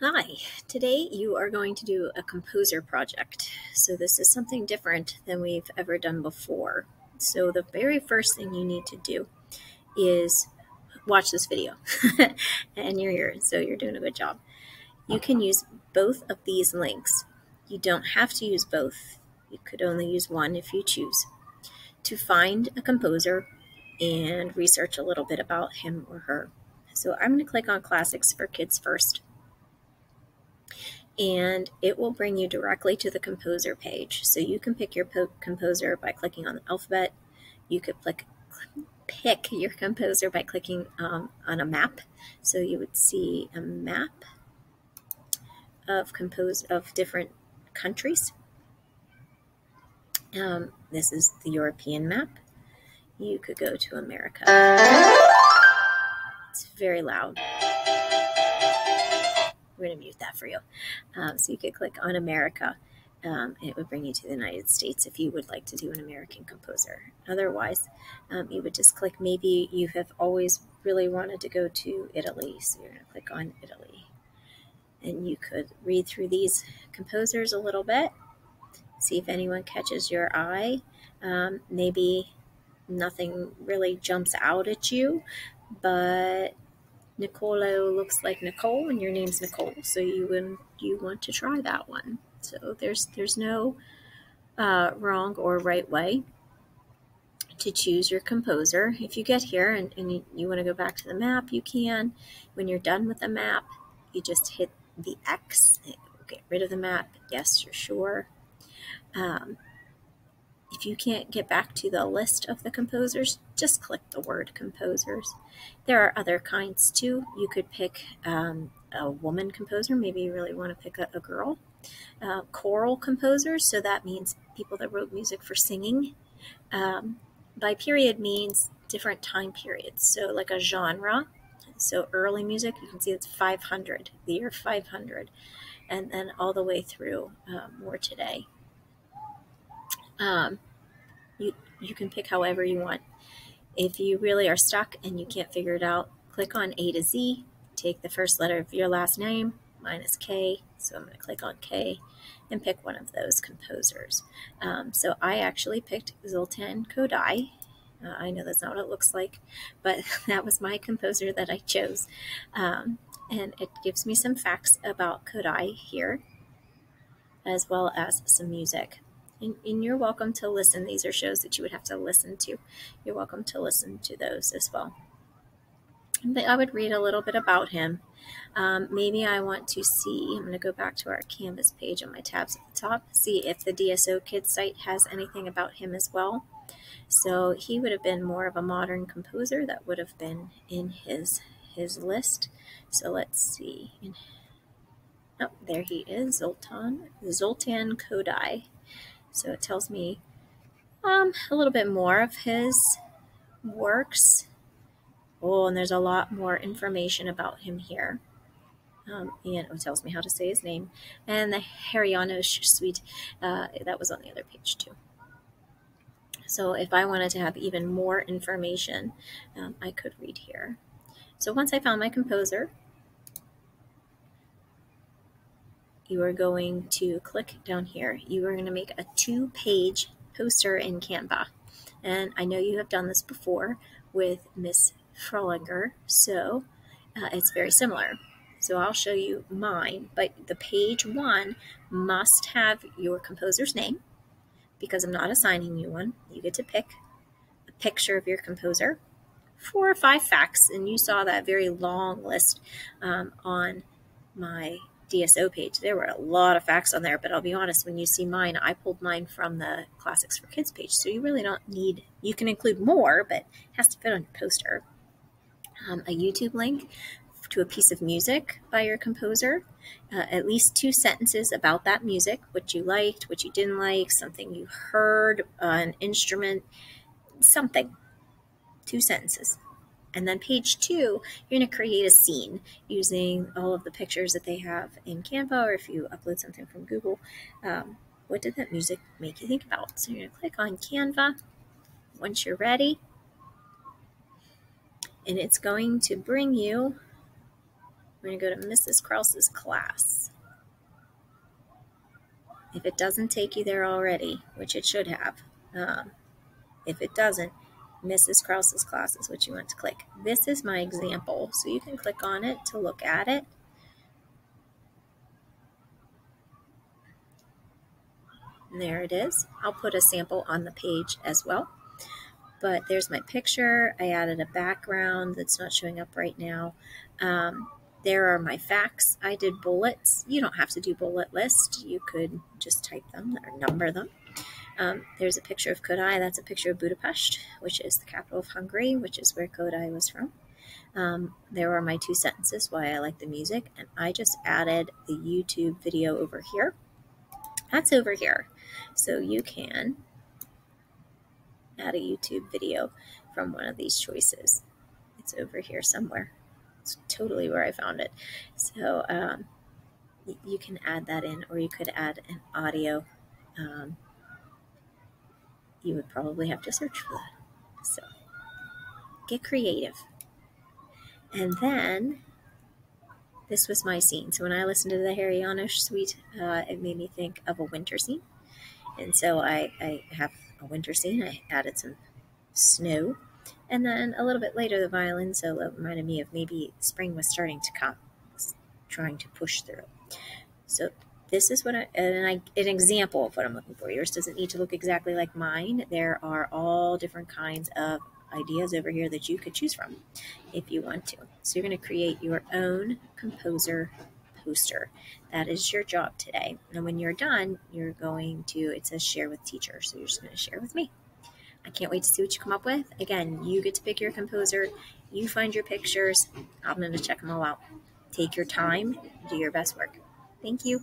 Hi, today you are going to do a composer project. So this is something different than we've ever done before. So the very first thing you need to do is watch this video. And you're here, so you're doing a good job. You can use both of these links. You don't have to use both. You could only use one if you choose. To find a composer and research a little bit about him or her. So I'm going to click on Classics for Kids first. And it will bring you directly to the composer page. So you can pick your composer by clicking on the alphabet. You could pick your composer by clicking on a map. So you would see a map of different countries. This is the European map. You could go to America. It's very loud. We're going to mute that for you. So you could click on America. It would bring you to the United States if you would like to do an American composer. Otherwise, you would just click, maybe you have always really wanted to go to Italy, so you're going to click on Italy. And you could read through these composers a little bit, see if anyone catches your eye. Maybe nothing really jumps out at you, but Nicolo looks like Nicole, and your name's Nicole, so you want to try that one. So there's no wrong or right way to choose your composer. If you get here and you want to go back to the map, you can. When you're done with the map, you just hit the X. It will get rid of the map. Yes, you're sure. If you can't get back to the list of the composers, just click the word composers. There are other kinds too. You could pick a woman composer. Maybe you really want to pick a girl. Choral composers, so that means people that wrote music for singing. By period means different time periods, so like a genre. So early music, you can see it's 500, the year 500, and then all the way through more today. You can pick however you want. If you really are stuck and you can't figure it out, click on A to Z, take the first letter of your last name, mine is K, so I'm going to click on K and pick one of those composers. So I actually picked Zoltan Kodály. I know that's not what it looks like, but that was my composer that I chose. And it gives me some facts about Kodály here, as well as some music. And you're welcome to listen. These are shows that you would have to listen to. You're welcome to listen to those as well. But I would read a little bit about him. Maybe I want to see, I'm going to go back to our Canvas page on my tabs at the top, see if the DSO Kids site has anything about him as well. So he would have been more of a modern composer that would have been in his list. So let's see. Oh, there he is, Zoltan Kodály. So it tells me a little bit more of his works. Oh, and there's a lot more information about him here. And it tells me how to say his name. And the Harianos Suite, that was on the other page too. So if I wanted to have even more information, I could read here. So once I found my composer, you are going to click down here. You are going to make a 2-page poster in Canva. And I know you have done this before with Miss Frolinger, so it's very similar. So I'll show you mine, but the page 1 must have your composer's name, because I'm not assigning you one. You get to pick a picture of your composer, 4 or 5 facts, and you saw that very long list on my DSO page. There were a lot of facts on there, but I'll be honest, when you see mine, I pulled mine from the Classics for Kids page, so you really don't need, you can include more, but it has to fit on your poster. A YouTube link to a piece of music by your composer, at least 2 sentences about that music, what you liked, what you didn't like, something you heard, an instrument, something, 2 sentences. And then page 2, you're going to create a scene using all of the pictures that they have in Canva, or if you upload something from Google. What did that music make you think about? So you're going to click on Canva once you're ready, and it's going to bring you We're going to go to Mrs. Krause's class. If it doesn't take you there already, which it should have, if it doesn't, Mrs. Krause's class is what you want to click. This is my example, so you can click on it to look at it. And there it is. I'll put a sample on the page as well. But there's my picture. I added a background that's not showing up right now. There are my facts. I did bullets. You don't have to do bullet list. You could just type them or number them. There's a picture of Kodály. That's a picture of Budapest, which is the capital of Hungary, which is where Kodály was from. There are my 2 sentences, why I like the music, and I just added the YouTube video over here. That's over here. So you can add a YouTube video from one of these choices. It's over here somewhere. It's totally where I found it. So you can add that in, or you could add an audio. You would probably have to search for that. So get creative. And then this was my scene. So when I listened to the Harry Janos suite, it made me think of a winter scene. And so I have a winter scene. I added some snow. And then a little bit later, the violin solo reminded me of maybe spring was starting to come, trying to push through. So this is what an example of what I'm looking for. Yours doesn't need to look exactly like mine. There are all different kinds of ideas over here that you could choose from if you want to. So you're going to create your own composer poster. That is your job today. And when you're done, you're going to, it says share with teacher. So you're just going to share with me. I can't wait to see what you come up with. Again, you get to pick your composer. You find your pictures. I'm going to check them all out. Take your time. Do your best work. Thank you.